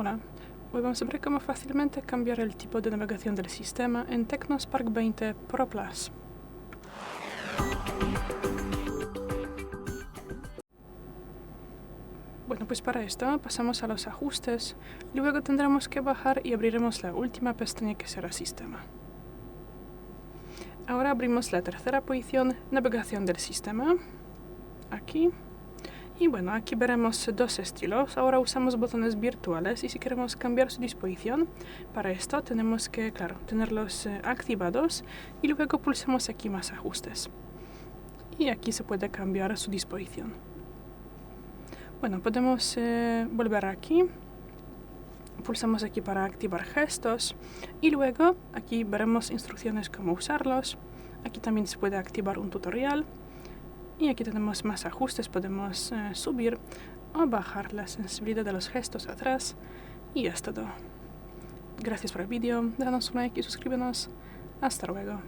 Hola, hoy vamos a ver cómo fácilmente cambiar el tipo de navegación del sistema en TECNO Spark 20 Pro Plus. Bueno, pues para esto pasamos a los ajustes, luego tendremos que bajar y abriremos la última pestaña que será Sistema. Ahora abrimos la tercera posición, Navegación del sistema, aquí. Y bueno, aquí veremos dos estilos. Ahora usamos botones virtuales y si queremos cambiar su disposición, para esto tenemos que, claro, tenerlos activados y luego pulsamos aquí más ajustes. Y aquí se puede cambiar su disposición. Bueno, podemos volver aquí. Pulsamos aquí para activar gestos y luego aquí veremos instrucciones cómo usarlos. Aquí también se puede activar un tutorial. Y aquí tenemos más ajustes, podemos subir o bajar la sensibilidad de los gestos atrás y ya es todo. Gracias por el vídeo, danos un like y suscríbenos. Hasta luego.